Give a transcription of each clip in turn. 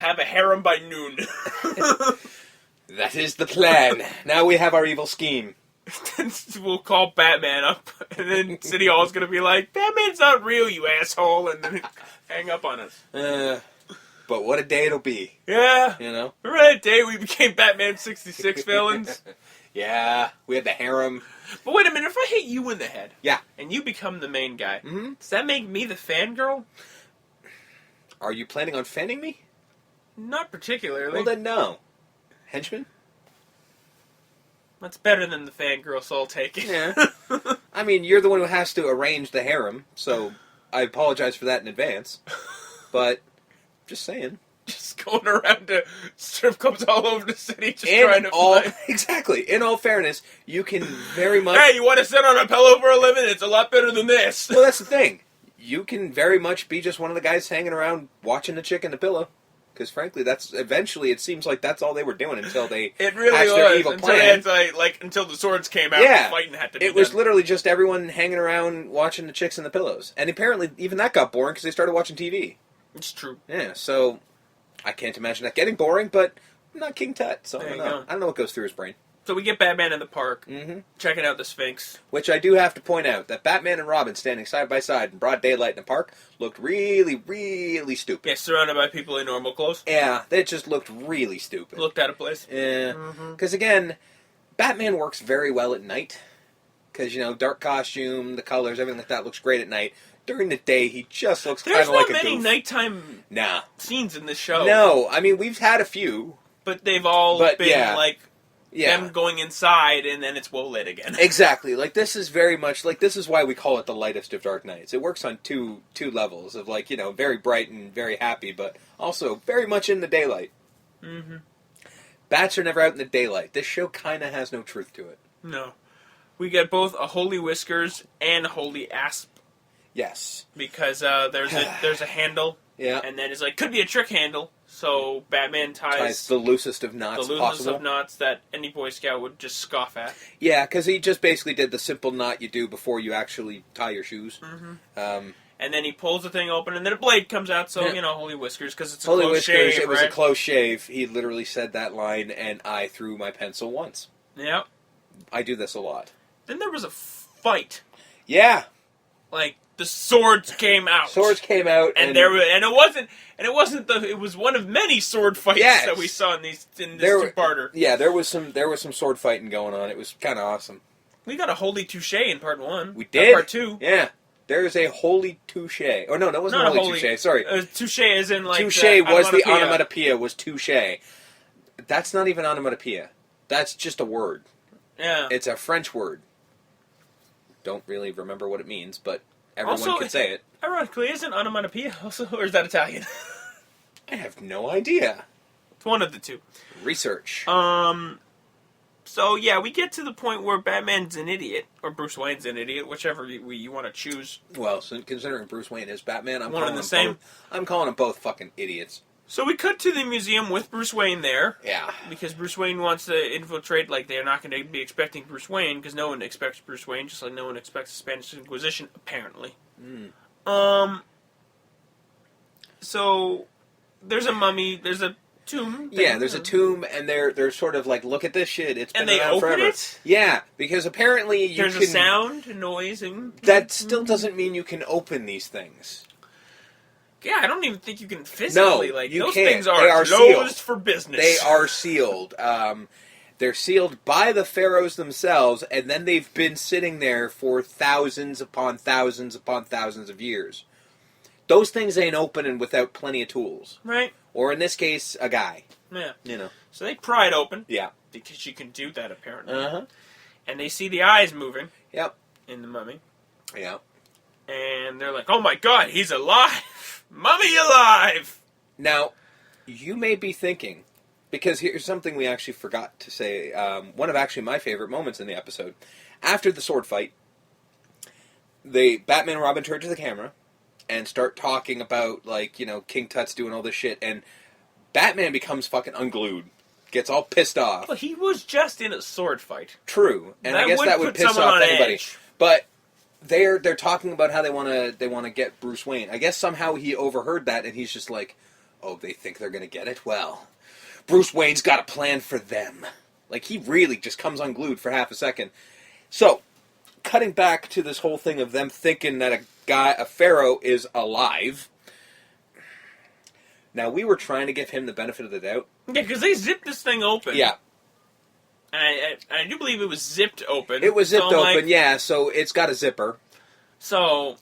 have a harem by noon. That is the plan. Now we have our evil scheme. We'll call Batman up, and then City Hall's gonna be like, Batman's not real, you asshole, and then hang up on us. But what a day it'll be. Yeah. You know? Remember that day we became Batman 66 villains? Yeah, we had the harem. But wait a minute, if I hit you in the head, yeah, and you become the main guy, mm-hmm. does that make me the fangirl? Are you planning on fanning me? Not particularly. Well then, no. Henchman? That's better than the fangirl, so I'll take it. Yeah. I mean, you're the one who has to arrange the harem, so I apologize for that in advance. But, just saying. Just going around to strip clubs all over the city, just trying to find... Exactly. In all fairness, you can very much... Hey, you want to sit on a pillow for a living? It's a lot better than this. Well, that's the thing. You can very much be just one of the guys hanging around watching the chick in the pillow. Because frankly, that's eventually it seems like that's all they were doing until they it really hatched was their evil until plan. they had to, like until the swords came out. Yeah, and fighting had to be it was done. literally just everyone hanging around watching the chicks in the pillows, and apparently even that got boring because they started watching TV. It's true. Yeah, so I can't imagine that getting boring, but I'm not King Tut, so There I you don't know. go. I don't know what goes through his brain. So we get Batman in the park, Mm-hmm. checking out the Sphinx. Which I do have to point out, that Batman and Robin standing side by side in broad daylight in the park looked really, really stupid. Yeah, surrounded by people in normal clothes. Yeah, they just looked really stupid. Looked out of place. Yeah, because again, Batman works very well at night. Because, you know, dark costume, the colors, everything like that looks great at night. During the day, he just looks kind of like a goof. There's not many nighttime scenes in this show. No, I mean, we've had a few. But they've all been, like, them going inside, and then it's well lit again. Exactly. Like, this is very much, like, this is why we call it the lightest of dark nights. It works on two levels of, like, you know, very bright and very happy, but also very much in the daylight. Mm-hmm. Bats are never out in the daylight. This show kind of has no truth to it. No. We get both a Holy Whiskers and a Holy Asp. Yes. Because there's a handle. Yeah. And then it's like, could be a trick handle. So Batman ties the loosest of knots the loosest possible. of knots that any Boy Scout would just scoff at. Yeah, because he just basically did the simple knot you do before you actually tie your shoes. Mm-hmm. And then he pulls the thing open, and then a blade comes out, so, you know, Holy Whiskers, because it's a Holy close Whiskers, shave, it was right? a close shave. He literally said that line, and I threw my pencil once. Yep. I do this a lot. Then there was a fight. Yeah. Like, the swords came out. Swords came out, and it was one of many sword fights that we saw in this two-parter. Yeah, there was some sword fighting going on. It was kind of awesome. We got a Holy Touche in part 1. We did. Part 2. Yeah. There is a Holy Touche. Oh, no, that wasn't a Holy Touche. Sorry. Touche is in, like, Touche was the onomatopoeia, was touche. That's not even onomatopoeia. That's just a word. Yeah. It's a French word. Don't really remember what it means, but everyone can say it. Ironically, isn't onomatopoeia also, or is that Italian? I have no idea. It's one of the two. Research. So, yeah, we get to the point where Batman's an idiot, or Bruce Wayne's an idiot, whichever you want to choose. Well, considering Bruce Wayne is Batman, I'm calling them both fucking idiots. So we cut to the museum with Bruce Wayne there. Yeah. Because Bruce Wayne wants to infiltrate, like, they're not going to be expecting Bruce Wayne, because no one expects Bruce Wayne, just like no one expects the Spanish Inquisition, apparently. So, there's a mummy, there's a tomb. Yeah, there's a tomb, and they're sort of like, look at this shit, it's been around forever. And they open it? Yeah, because apparently there's a sound, a noise, and... That still doesn't mean you can open these things. Yeah, I don't even think you can physically. No, you those can't. Things are closed sealed. For business. They are sealed. They're sealed by the pharaohs themselves, and then they've been sitting there for thousands upon thousands upon thousands of years. Those things ain't opening without plenty of tools. Right. Or in this case, a guy. Yeah. You know. So they pry it open. Yeah. Because you can do that, apparently. Uh-huh. And they see the eyes moving. Yep. In the mummy. Yeah. And they're like, oh my god, he's alive! Mummy alive! Now, you may be thinking, because here's something we actually forgot to say, one of actually my favorite moments in the episode. After the sword fight, Batman and Robin turn to the camera and start talking about, like, you know, King Tut's doing all this shit, and Batman becomes fucking unglued. Gets all pissed off. Well, he was just in a sword fight. True. And I guess that would piss off anybody. Edge. But they're talking about how they want to get Bruce Wayne. I guess somehow he overheard that, and he's just like, Oh, they think they're going to get it? Well, Bruce Wayne's got a plan for them. Like, he really just comes unglued for half a second. So, cutting back to this whole thing of them thinking that a pharaoh is alive. Now, we were trying to give him the benefit of the doubt. Yeah, because they zipped this thing open. Yeah. And I do believe it was zipped open. It was zipped so open, like, yeah, so it's got a zipper. So,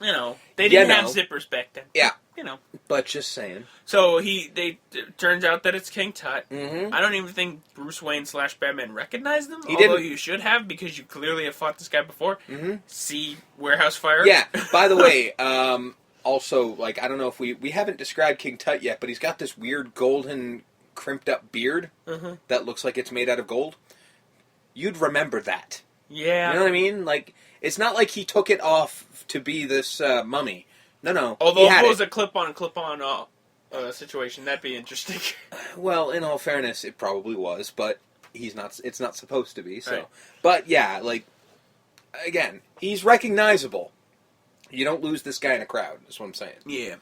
they didn't have know. zippers back then. Yeah. You know. But just saying. So, it turns out that it's King Tut. Mm-hmm. I don't even think Bruce Wayne / Batman recognized him. He although didn't. you should have, because you clearly have fought this guy before. Mm-hmm. See Warehouse Fire? Yeah, by the way, also, like, I don't know if we haven't described King Tut yet, but he's got this weird golden crimped up beard that looks like it's made out of gold. You'd remember that. Yeah. You know what I mean? Like, it's not like he took it off to be this mummy. No. Although if it was a clip-on situation, that'd be interesting. Well, in all fairness, it probably was, but it's not supposed to be, so. Right. But, yeah, like, again, he's recognizable. You don't lose this guy in a crowd, is what I'm saying. Yeah.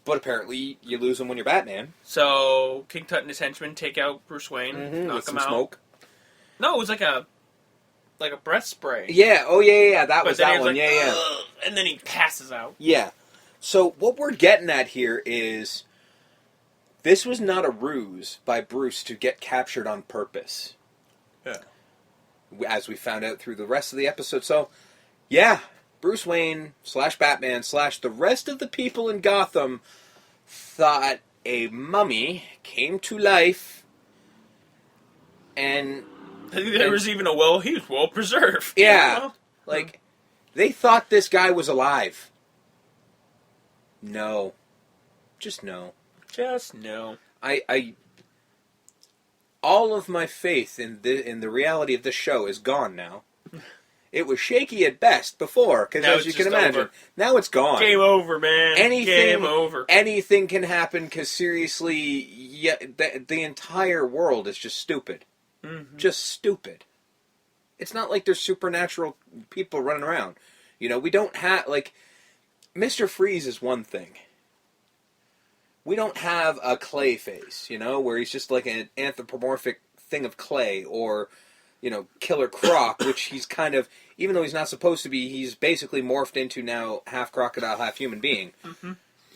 But apparently, you lose him when you're Batman. So, King Tut and his henchmen take out Bruce Wayne, knock with him some out. smoke. No, it was like a breath spray. Yeah, yeah, that was that one, like, yeah. Ugh, and then he passes out. Yeah. So, what we're getting at here is, this was not a ruse by Bruce to get captured on purpose. Yeah. As we found out through the rest of the episode. So, yeah, Bruce Wayne / Batman / the rest of the people in Gotham thought a mummy came to life and... There was even he was well preserved. Yeah. You know? Like, they thought this guy was alive. No. Just no. Just no. I all of my faith in the reality of this show is gone now. It was shaky at best before, because as you can imagine, now it's gone. Game over, man. Game over. Anything can happen, because seriously, yeah, the entire world is just stupid. Mm-hmm. Just stupid. It's not like there's supernatural people running around. We don't have, like, Mr. Freeze is one thing. We don't have a clay face, where he's just like an anthropomorphic thing of clay, or, Killer Croc, which he's kind of, even though he's not supposed to be, he's basically morphed into now half crocodile, half human being. Mm-hmm.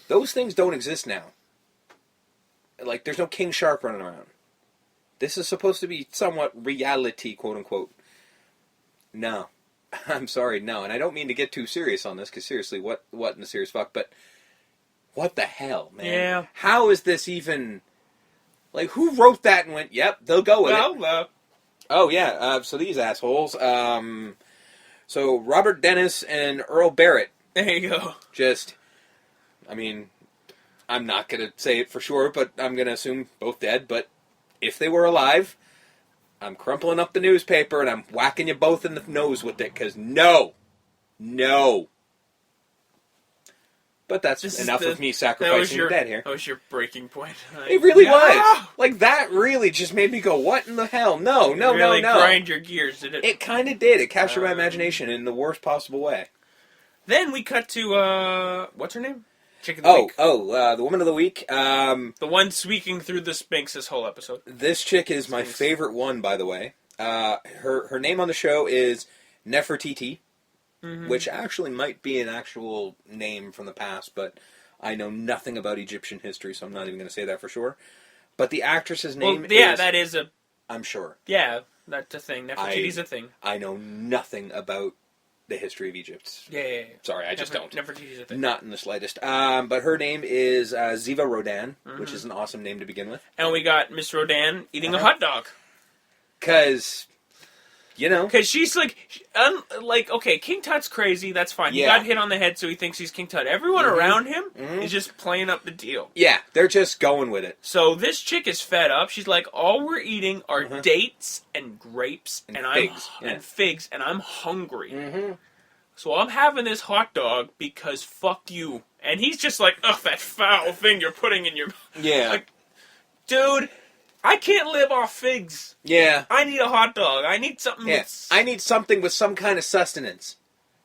Those things don't exist now. Like, there's no King Shark running around. This is supposed to be somewhat reality, quote-unquote. No. I'm sorry, no. And I don't mean to get too serious on this, because seriously, what in the serious fuck? But what the hell, man? Yeah. How is this even... Like, who wrote that and went, yep, they'll go with it? Oh, yeah, so these assholes. So Robert Dennis and Earl Barrett. There you go. Just, I mean, I'm not going to say it for sure, but I'm going to assume both dead, but if they were alive, I'm crumpling up the newspaper and I'm whacking you both in the nose with it, because no. But that's enough of me sacrificing the dead here. That was your breaking point. It really was. Like, that really just made me go, what in the hell? No. Really grind your gears, did it? It kind of did. It captured my imagination in the worst possible way. Then we cut to, what's her name? Chick of the Week. The Woman of the Week. The one squeaking through the Sphinx this whole episode. This chick is my favorite one, by the way. Her name on the show is Nefertiti, which actually might be an actual name from the past, but I know nothing about Egyptian history, so I'm not even going to say that for sure. But the actress's name is... that is a... I'm sure. Yeah, that's a thing. Nefertiti's a thing. I know nothing about the history of Egypt. Yeah. Sorry, I just don't. Nefertiti's a thing. Not in the slightest. But her name is Ziva Rodan, which is an awesome name to begin with. And we got Miss Rodan eating a hot dog. Because... Because she's like, okay, King Tut's crazy, that's fine. He got hit on the head, so he thinks he's King Tut. Everyone around him is just playing up the deal. Yeah, they're just going with it. So this chick is fed up. She's like, all we're eating are dates and grapes and figs. And figs, and I'm hungry. Mm-hmm. So I'm having this hot dog because fuck you. And he's just like, ugh, that foul thing you're putting in your... Yeah. Like, dude... I can't live off figs. Yeah. I need a hot dog. I need something I need something with some kind of sustenance.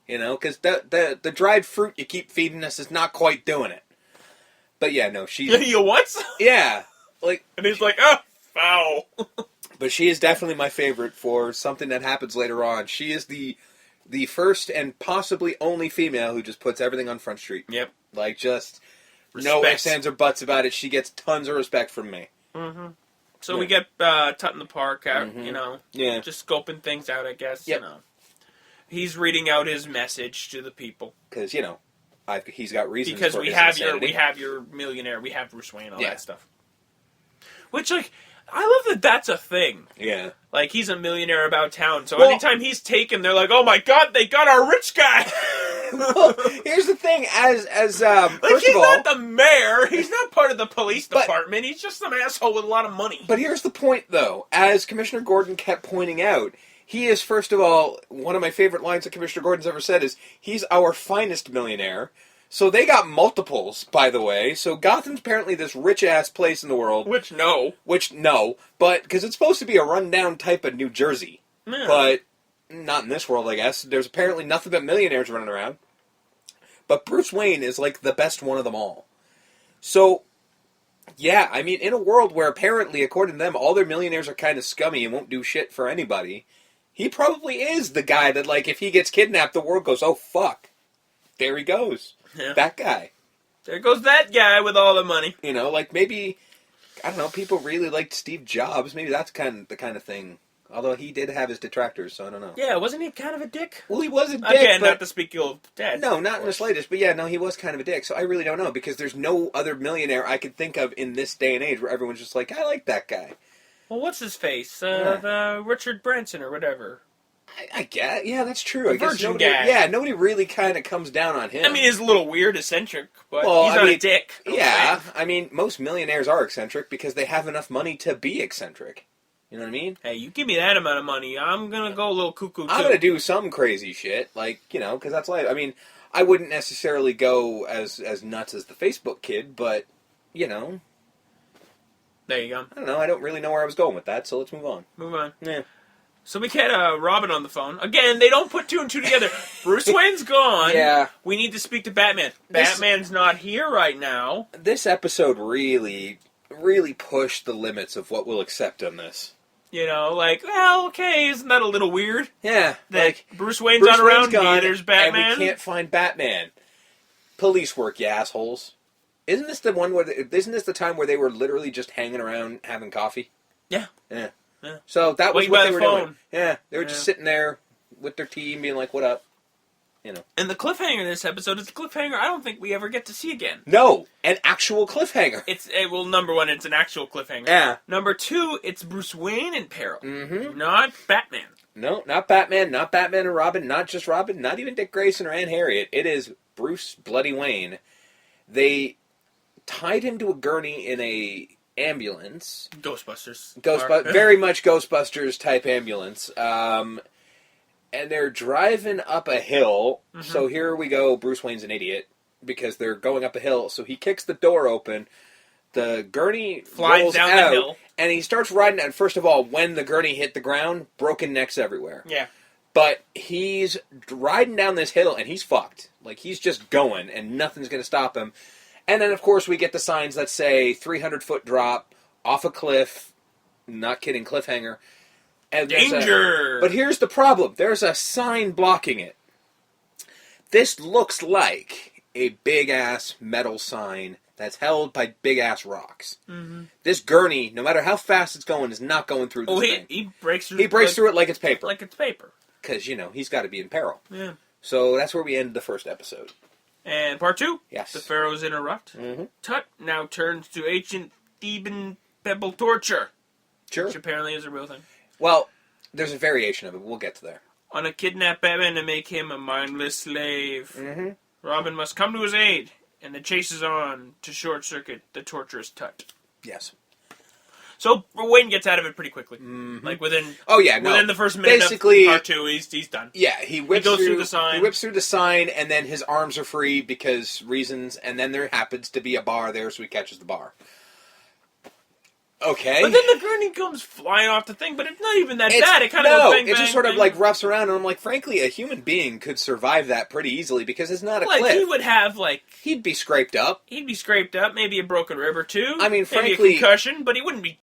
Because the dried fruit you keep feeding us is not quite doing it. But yeah, no, she... You what? Yeah. Like, and he's like, oh, foul. But she is definitely my favorite for something that happens later on. She is the first and possibly only female who just puts everything on Front Street. Yep. Like, just Respect. no ifs, ands, or buts about it. She gets tons of respect from me. Mm-hmm. So we get Tut in the park out, Yeah. just scoping things out, I guess. Yep. He's reading out his message to the people. Because, he's got reasons because for we his have insanity. we have your millionaire, we have Bruce Wayne, all that stuff. Which, like, I love that that's a thing. Yeah. Like, he's a millionaire about town, so anytime he's taken, they're like, oh my god, they got our rich guy! Well, here's the thing, as like, first he's of all... not the mayor, he's not part of the police department, he's just some asshole with a lot of money. But here's the point, though. As Commissioner Gordon kept pointing out, he is, first of all, one of my favorite lines that Commissioner Gordon's ever said is, he's our finest millionaire. So they got multiples, by the way. So Gotham's apparently this rich-ass place in the world. Which, no. But, because it's supposed to be a run-down type of New Jersey. Yeah. But not in this world, I guess. There's apparently nothing but millionaires running around. But Bruce Wayne is, like, the best one of them all. So, yeah, I mean, in a world where apparently, according to them, all their millionaires are kind of scummy and won't do shit for anybody, he probably is the guy that, like, if he gets kidnapped, the world goes, oh, fuck. There he goes. Yeah. That guy. There goes that guy with all the money. Like, maybe, I don't know, people really liked Steve Jobs. Maybe that's the kind of thing. Although he did have his detractors, so I don't know. Yeah, wasn't he kind of a dick? Well, he was a dick, again, but... not to speak ill of Dad. No, not in the slightest. But yeah, no, he was kind of a dick. So I really don't know, because there's no other millionaire I could think of in this day and age where everyone's just like, I like that guy. Well, what's his face? The Richard Branson or whatever. I guess, yeah, that's true. I guess virgin nobody, guy. yeah, nobody really kind of comes down on him. I mean, he's a little weird, eccentric, but he's not a dick. Yeah, I mean, most millionaires are eccentric because they have enough money to be eccentric. You know what I mean? Hey, you give me that amount of money, I'm gonna go a little cuckoo, too. I'm gonna do some crazy shit, like, because that's life. I mean, I wouldn't necessarily go as nuts as the Facebook kid, but, There you go. I don't know, I don't really know where I was going with that, so let's move on. Move on. Yeah. So we get Robin on the phone. Again, they don't put two and two together. Bruce Wayne's gone. Yeah. We need to speak to Batman. Batman's not here right now. This episode really, really pushed the limits of what we'll accept on this. Well, okay, isn't that a little weird? Yeah. That Bruce Wayne's not around, there's Batman. And we can't find Batman. Police work, you assholes. Isn't this the time where they were literally just hanging around having coffee? Yeah. Yeah. So that was Waiting what by they the were phone. doing. Yeah, they were just sitting there with their tea and being like, what up? And the cliffhanger in this episode is the cliffhanger I don't think we ever get to see again. No, an actual cliffhanger. Well, number one, it's an actual cliffhanger. Yeah. Number two, it's Bruce Wayne in peril. Mm-hmm. Not Batman. No, not Batman, not Batman and Robin, not just Robin, not even Dick Grayson or Anne Harriet. It is Bruce Bloody Wayne. They tied him to a gurney in a ambulance. Ghostbusters. Very much Ghostbusters type ambulance. And they're driving up a hill. Mm-hmm. So here we go. Bruce Wayne's an idiot because they're going up a hill. So he kicks the door open. The gurney flies down the hill. And he starts riding. And first of all, when the gurney hit the ground, broken necks everywhere. Yeah. But he's riding down this hill and he's fucked. Like he's just going and nothing's going to stop him. And then, of course, we get the signs that say 300-foot drop, off a cliff, not kidding, cliffhanger. And danger! But here's the problem. There's a sign blocking it. This looks like a big-ass metal sign that's held by big-ass rocks. Mm-hmm. This gurney, no matter how fast it's going, is not going through this thing. He breaks through He breaks through it like it's paper. Like it's paper. Because, he's got to be in peril. Yeah. So that's where we end the first episode. And part two, yes. The Pharaoh's in a Rut. Mm-hmm. Tut now turns to ancient Theban pebble torture. Sure. Which apparently is a real thing. Well, there's a variation of it. We'll get to there. On a kidnap Batman to make him a mindless slave. Mm-hmm. Robin must come to his aid, and the chase is on to short-circuit the torturous Tut. Yes. So Wayne gets out of it pretty quickly. Mm-hmm. Like within the first minute basically, of part two, he's done. Yeah, he goes through the sign. He whips through the sign, and then his arms are free because reasons, and then there happens to be a bar there, so he catches the bar. Okay. But then the gurney comes flying off the thing, but it's not even that bad. It kind of goes bang, it just bang, sort of bang. like roughs around, and I'm like, frankly, a human being could survive that pretty easily because it's not a cliff. He would have he'd be scraped up. He'd be scraped up, maybe a broken rib or two. I mean, maybe frankly, a concussion, but he wouldn't be